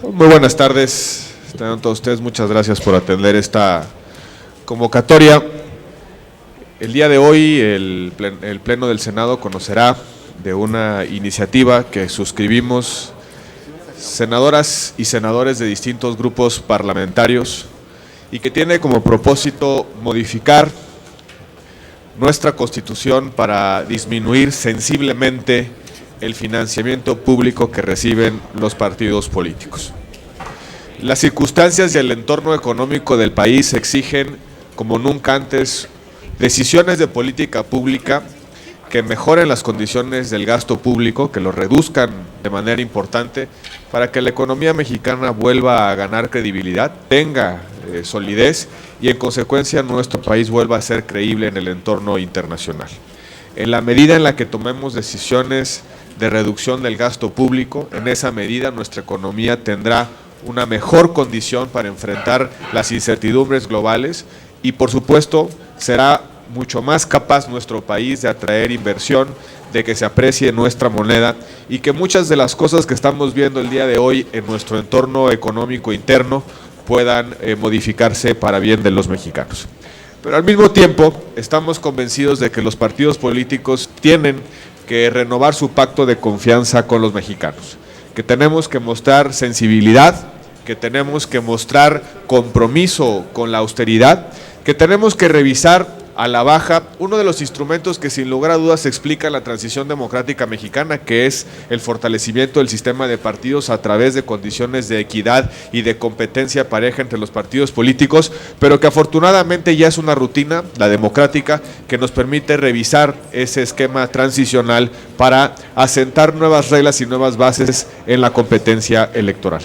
Muy buenas tardes, tengan todos ustedes, muchas gracias por atender esta convocatoria. El día de hoy el Pleno del Senado conocerá de una iniciativa que suscribimos senadoras y senadores de distintos grupos parlamentarios y que tiene como propósito modificar nuestra Constitución para disminuir sensiblemente el financiamiento público que reciben los partidos políticos. Las circunstancias y el entorno económico del país exigen, como nunca antes, decisiones de política pública que mejoren las condiciones del gasto público, que lo reduzcan de manera importante, para que la economía mexicana vuelva a ganar credibilidad, tenga solidez y en consecuencia nuestro país vuelva a ser creíble en el entorno internacional. En la medida en la que tomemos decisiones de reducción del gasto público, en esa medida nuestra economía tendrá una mejor condición para enfrentar las incertidumbres globales y por supuesto será mucho más capaz nuestro país de atraer inversión, de que se aprecie nuestra moneda y que muchas de las cosas que estamos viendo el día de hoy en nuestro entorno económico interno puedan modificarse para bien de los mexicanos. Pero al mismo tiempo estamos convencidos de que los partidos políticos tienen que renovar su pacto de confianza con los mexicanos, que tenemos que mostrar sensibilidad, que tenemos que mostrar compromiso con la austeridad, que tenemos que revisar a la baja uno de los instrumentos que sin lugar a dudas explica la transición democrática mexicana, que es el fortalecimiento del sistema de partidos a través de condiciones de equidad y de competencia pareja entre los partidos políticos, pero que afortunadamente ya es una rutina, la democrática, que nos permite revisar ese esquema transicional para asentar nuevas reglas y nuevas bases en la competencia electoral.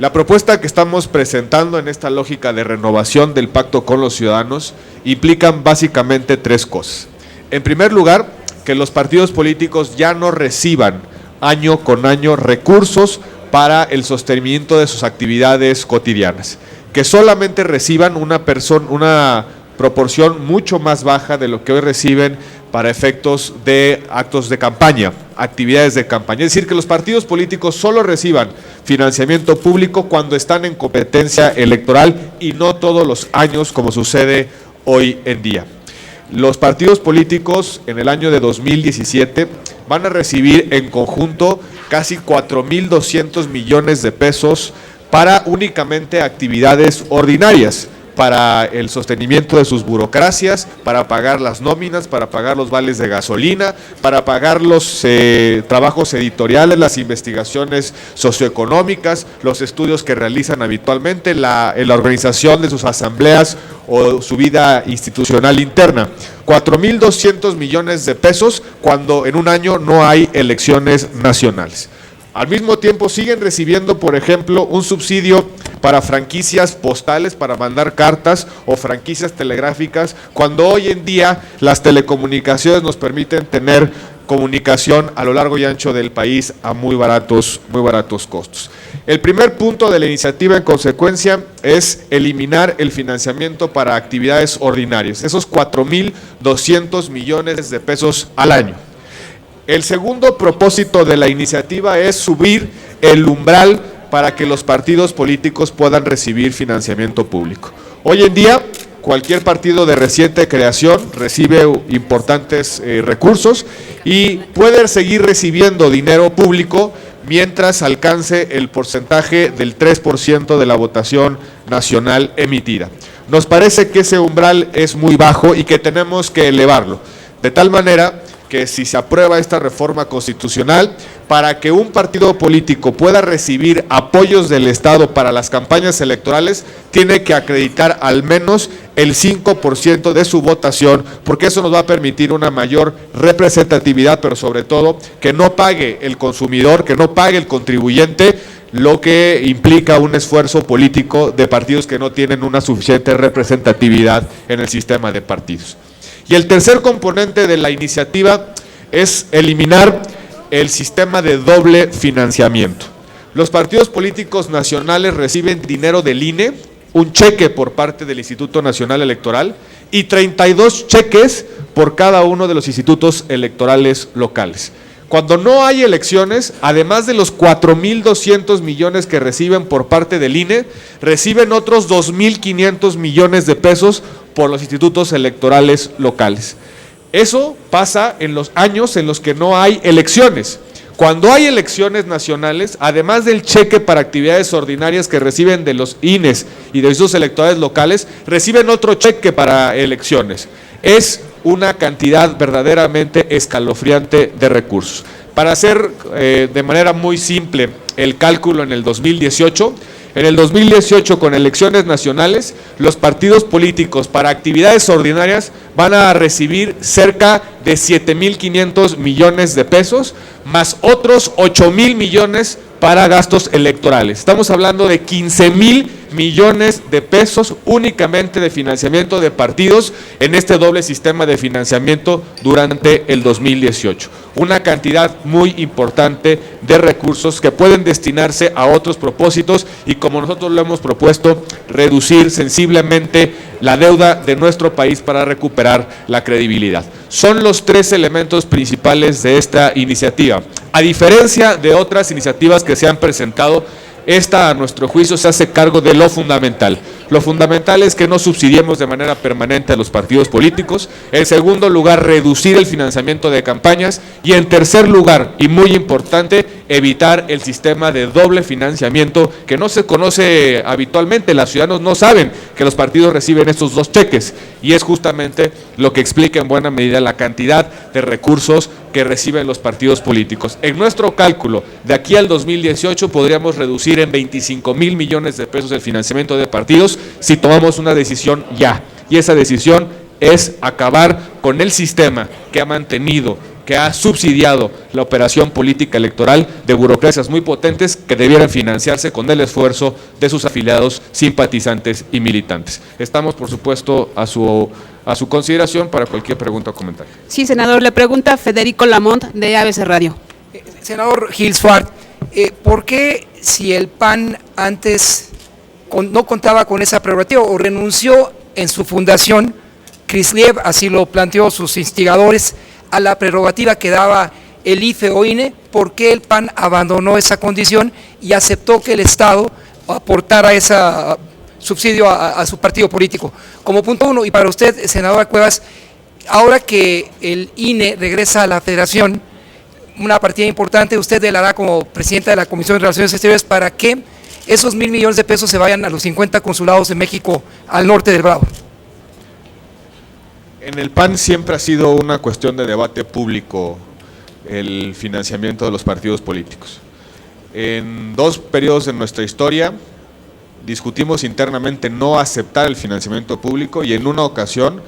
La propuesta que estamos presentando en esta lógica de renovación del pacto con los ciudadanos implican básicamente tres cosas. En primer lugar, que los partidos políticos ya no reciban año con año recursos para el sostenimiento de sus actividades cotidianas, que solamente reciban una proporción mucho más baja de lo que hoy reciben para efectos de actos de campaña, actividades de campaña. Es decir, que los partidos políticos solo reciban financiamiento público cuando están en competencia electoral y no todos los años como sucede hoy en día. Los partidos políticos en el año de 2017 van a recibir en conjunto casi 4,200 millones de pesos para únicamente actividades ordinarias, para el sostenimiento de sus burocracias, para pagar las nóminas, para pagar los vales de gasolina, para pagar los trabajos editoriales, las investigaciones socioeconómicas, los estudios que realizan habitualmente, en la organización de sus asambleas o su vida institucional interna. 4,200 millones de pesos cuando en un año no hay elecciones nacionales. Al mismo tiempo siguen recibiendo, por ejemplo, un subsidio para franquicias postales, para mandar cartas o franquicias telegráficas, cuando hoy en día las telecomunicaciones nos permiten tener comunicación a lo largo y ancho del país a muy baratos costos. El primer punto de la iniciativa, en consecuencia, es eliminar el financiamiento para actividades ordinarias, esos 4,200 millones de pesos al año. El segundo propósito de la iniciativa es subir el umbral para que los partidos políticos puedan recibir financiamiento público. Hoy en día, cualquier partido de reciente creación recibe importantes recursos y puede seguir recibiendo dinero público mientras alcance el porcentaje del 3% de la votación nacional emitida. Nos parece que ese umbral es muy bajo y que tenemos que elevarlo, de tal manera que si se aprueba esta reforma constitucional, para que un partido político pueda recibir apoyos del Estado para las campañas electorales, tiene que acreditar al menos el 5% de su votación, porque eso nos va a permitir una mayor representatividad, pero sobre todo que no pague el consumidor, que no pague el contribuyente, lo que implica un esfuerzo político de partidos que no tienen una suficiente representatividad en el sistema de partidos. Y el tercer componente de la iniciativa es eliminar el sistema de doble financiamiento. Los partidos políticos nacionales reciben dinero del INE, un cheque por parte del Instituto Nacional Electoral y 32 cheques por cada uno de los institutos electorales locales. Cuando no hay elecciones, además de los 4.200 millones que reciben por parte del INE, reciben otros 2.500 millones de pesos por los institutos electorales locales. Eso pasa en los años en los que no hay elecciones. Cuando hay elecciones nacionales, además del cheque para actividades ordinarias que reciben de los INES y de sus electorales locales, reciben otro cheque para elecciones. Es una cantidad verdaderamente escalofriante de recursos. Para hacer de manera muy simple el cálculo en el 2018, con elecciones nacionales, los partidos políticos para actividades ordinarias van a recibir cerca de 7.500 millones de pesos, más otros 8.000 millones para gastos electorales. Estamos hablando de 15.000 millones de pesos únicamente de financiamiento de partidos en este doble sistema de financiamiento durante el 2018. Una cantidad muy importante de recursos que pueden destinarse a otros propósitos y, como nosotros lo hemos propuesto, reducir sensiblemente la deuda de nuestro país para recuperar la credibilidad. Son los tres elementos principales de esta iniciativa. A diferencia de otras iniciativas que se han presentado, esta, a nuestro juicio, se hace cargo de lo fundamental. Lo fundamental es que no subsidiemos de manera permanente a los partidos políticos. En segundo lugar, reducir el financiamiento de campañas. Y en tercer lugar, y muy importante, evitar el sistema de doble financiamiento que no se conoce habitualmente. Los ciudadanos no saben que los partidos reciben estos dos cheques. Y es justamente lo que explica en buena medida la cantidad de recursos que reciben los partidos políticos. En nuestro cálculo, de aquí al 2018 podríamos reducir en 25.000 millones de pesos el financiamiento de partidos si tomamos una decisión ya. Y esa decisión es acabar con el sistema que ha mantenido, que ha subsidiado la operación política electoral de burocracias muy potentes que debieran financiarse con el esfuerzo de sus afiliados, simpatizantes y militantes. Estamos, por supuesto, a su consideración para cualquier pregunta o comentario. Sí, senador, le pregunta Federico Lamont de ABC Radio. Senador Gil Swart, ¿por qué si el PAN antes no contaba con esa prerrogativa o renunció en su fundación, Krisliev así lo planteó, sus instigadores, a la prerrogativa que daba el IFE o INE, ¿por qué el PAN abandonó esa condición y aceptó que el Estado aportara ese subsidio a su partido político? Como punto uno, y para usted, senadora Cuevas, ahora que el INE regresa a la Federación, una partida importante, usted le hará como presidenta de la Comisión de Relaciones Exteriores para que esos 1.000 millones de pesos se vayan a los 50 consulados de México al norte del Bravo. En el PAN siempre ha sido una cuestión de debate público el financiamiento de los partidos políticos. En dos periodos de nuestra historia discutimos internamente no aceptar el financiamiento público y en una ocasión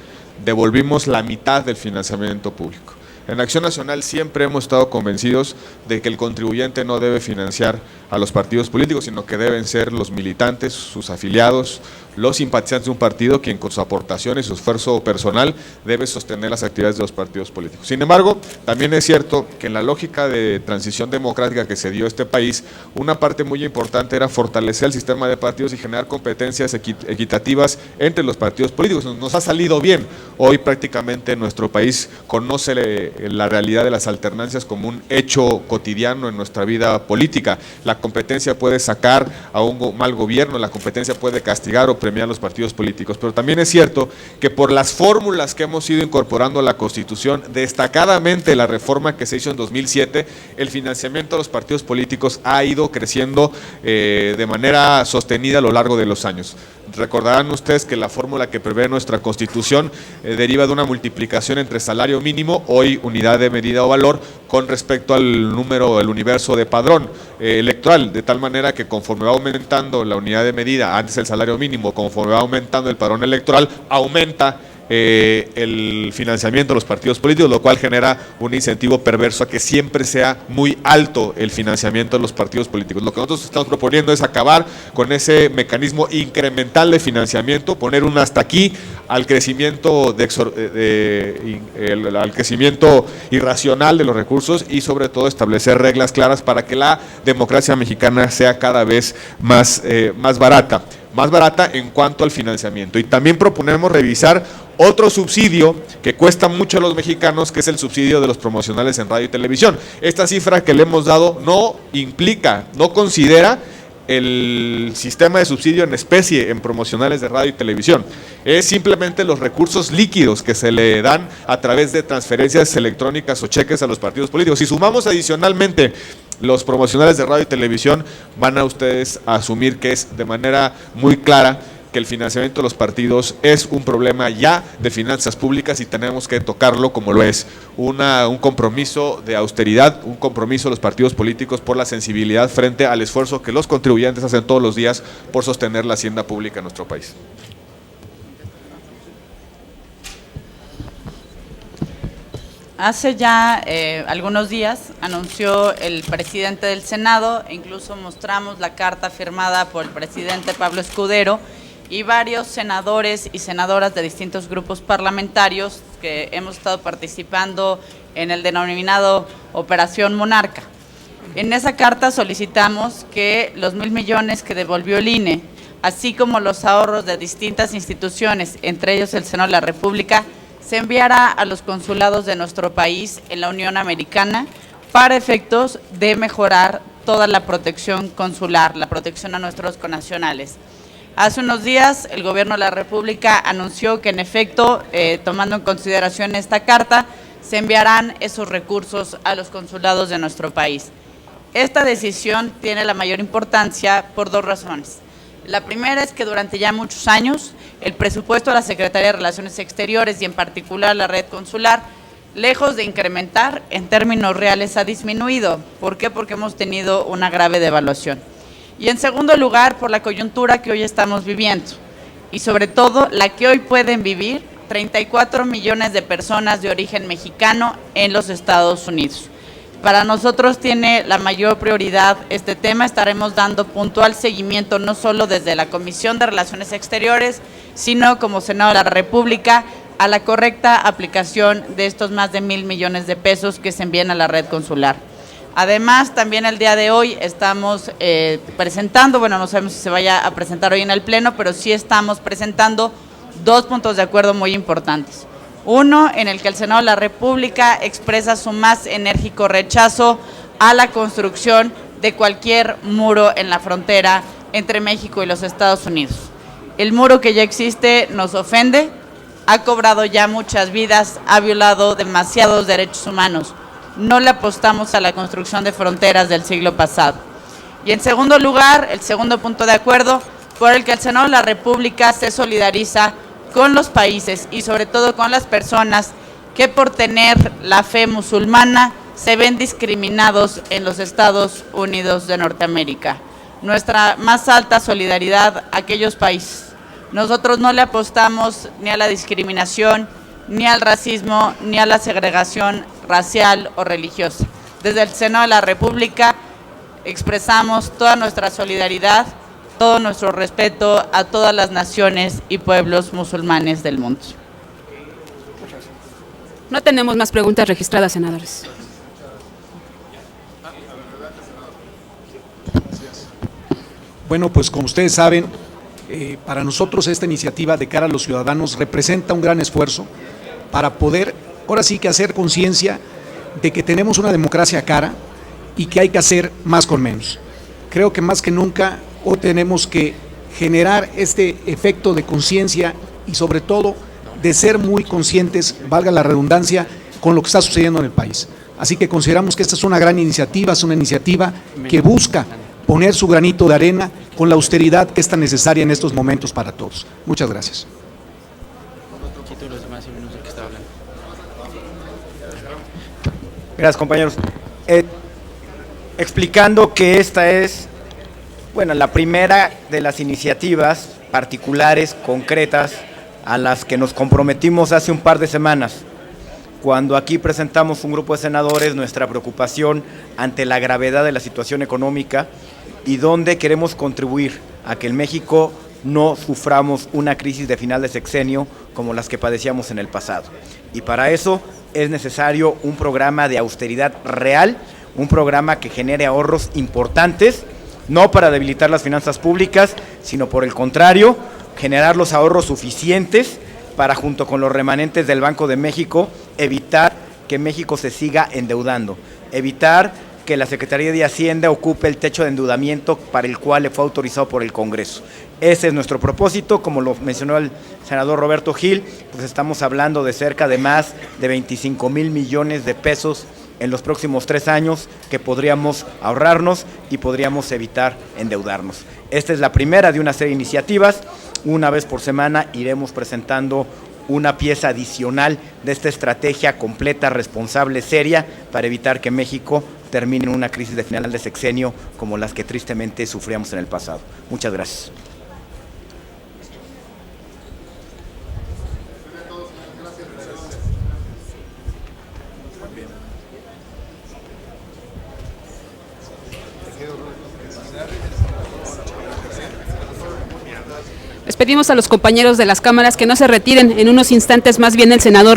devolvimos la mitad del financiamiento público. En Acción Nacional siempre hemos estado convencidos de que el contribuyente no debe financiar a los partidos políticos, sino que deben ser los militantes, sus afiliados, los simpatizantes de un partido, quien con su aportación y su esfuerzo personal debe sostener las actividades de los partidos políticos. Sin embargo, también es cierto que en la lógica de transición democrática que se dio a este país, una parte muy importante era fortalecer el sistema de partidos y generar competencias equitativas entre los partidos políticos. Nos ha salido bien. Hoy prácticamente nuestro país conoce la realidad de las alternancias como un hecho cotidiano en nuestra vida política. La competencia puede sacar a un mal gobierno, la competencia puede castigar o premiar a los partidos políticos, pero también es cierto que por las fórmulas que hemos ido incorporando a la Constitución, destacadamente la reforma que se hizo en 2007, el financiamiento a los partidos políticos ha ido creciendo de manera sostenida a lo largo de los años. Recordarán ustedes que la fórmula que prevé nuestra Constitución deriva de una multiplicación entre salario mínimo, hoy unidad de medida o valor, con respecto al número, el universo de padrón electoral, de tal manera que conforme va aumentando la unidad de medida, antes el salario mínimo, conforme va aumentando el padrón electoral, aumenta el financiamiento de los partidos políticos, lo cual genera un incentivo perverso a que siempre sea muy alto el financiamiento de los partidos políticos. Lo que nosotros estamos proponiendo es acabar con ese mecanismo incremental de financiamiento, poner un hasta aquí al crecimiento al crecimiento irracional de los recursos y sobre todo establecer reglas claras para que la democracia mexicana sea cada vez más barata, más barata en cuanto al financiamiento. Y también proponemos revisar otro subsidio que cuesta mucho a los mexicanos, que es el subsidio de los promocionales en radio y televisión. Esta cifra que le hemos dado no implica, no considera el sistema de subsidio en especie en promocionales de radio y televisión. Es simplemente los recursos líquidos que se le dan a través de transferencias electrónicas o cheques a los partidos políticos. Si sumamos adicionalmente los promocionales de radio y televisión, van a ustedes a asumir que es de manera muy clara que el financiamiento de los partidos es un problema ya de finanzas públicas y tenemos que tocarlo como lo es, un compromiso de austeridad, un compromiso de los partidos políticos por la sensibilidad frente al esfuerzo que los contribuyentes hacen todos los días por sostener la hacienda pública en nuestro país. Hace ya algunos días anunció el presidente del Senado, e incluso mostramos la carta firmada por el presidente Pablo Escudero y varios senadores y senadoras de distintos grupos parlamentarios que hemos estado participando en el denominado Operación Monarca. En esa carta solicitamos que los 1,000 millones que devolvió el INE, así como los ahorros de distintas instituciones, entre ellos el Senado de la República, se enviara a los consulados de nuestro país en la Unión Americana para efectos de mejorar toda la protección consular, la protección a nuestros connacionales. Hace unos días el Gobierno de la República anunció que en efecto, tomando en consideración esta carta, se enviarán esos recursos a los consulados de nuestro país. Esta decisión tiene la mayor importancia por dos razones. La primera es que durante ya muchos años el presupuesto de la Secretaría de Relaciones Exteriores y en particular la red consular, lejos de incrementar, en términos reales ha disminuido. ¿Por qué? Porque hemos tenido una grave devaluación. Y en segundo lugar, por la coyuntura que hoy estamos viviendo y sobre todo la que hoy pueden vivir 34 millones de personas de origen mexicano en los Estados Unidos. Para nosotros tiene la mayor prioridad este tema, estaremos dando puntual seguimiento no solo desde la Comisión de Relaciones Exteriores, sino como Senado de la República a la correcta aplicación de estos más de 1,000 millones de pesos que se envían a la red consular. Además, también el día de hoy estamos presentando, bueno, no sabemos si se vaya a presentar hoy en el Pleno, pero sí estamos presentando dos puntos de acuerdo muy importantes. Uno, en el que el Senado de la República expresa su más enérgico rechazo a la construcción de cualquier muro en la frontera entre México y los Estados Unidos. El muro que ya existe nos ofende, ha cobrado ya muchas vidas, ha violado demasiados derechos humanos. No le apostamos a la construcción de fronteras del siglo pasado. Y en segundo lugar, el segundo punto de acuerdo, por el que el Senado de la República se solidariza con los países y sobre todo con las personas que por tener la fe musulmana se ven discriminados en los Estados Unidos de Norteamérica. Nuestra más alta solidaridad a aquellos países. Nosotros no le apostamos ni a la discriminación, ni al racismo, ni a la segregación racial o religiosa. Desde el Senado de la República expresamos toda nuestra solidaridad, todo nuestro respeto a todas las naciones y pueblos musulmanes del mundo. No tenemos más preguntas registradas, senadores. Bueno, pues como ustedes saben, para nosotros esta iniciativa de cara a los ciudadanos representa un gran esfuerzo para poder, ahora sí que hacer conciencia de que tenemos una democracia cara y que hay que hacer más con menos. Creo que más que nunca hoy tenemos que generar este efecto de conciencia y sobre todo de ser muy conscientes, valga la redundancia, con lo que está sucediendo en el país. Así que consideramos que esta es una gran iniciativa, es una iniciativa que busca poner su granito de arena con la austeridad que es tan necesaria en estos momentos para todos. Muchas gracias. Gracias, compañeros. Explicando que esta es, bueno, la primera de las iniciativas particulares, concretas, a las que nos comprometimos hace un par de semanas, cuando aquí presentamos un grupo de senadores nuestra preocupación ante la gravedad de la situación económica y donde queremos contribuir a que en México no suframos una crisis de final de sexenio como las que padecíamos en el pasado. Y para eso es necesario un programa de austeridad real, un programa que genere ahorros importantes, no para debilitar las finanzas públicas, sino por el contrario, generar los ahorros suficientes para, junto con los remanentes del Banco de México, evitar que México se siga endeudando, evitar que la Secretaría de Hacienda ocupe el techo de endeudamiento para el cual le fue autorizado por el Congreso. Ese es nuestro propósito, como lo mencionó el senador Roberto Gil, pues estamos hablando de cerca de más de 25,000 millones de pesos en los próximos 3 años que podríamos ahorrarnos y podríamos evitar endeudarnos. Esta es la primera de una serie de iniciativas. Una vez por semana iremos presentando una pieza adicional de esta estrategia completa, responsable, seria, para evitar que México termine en una crisis de final de sexenio como las que tristemente sufríamos en el pasado. Muchas gracias. Les pedimos a los compañeros de las cámaras que no se retiren. En unos instantes más bien el senador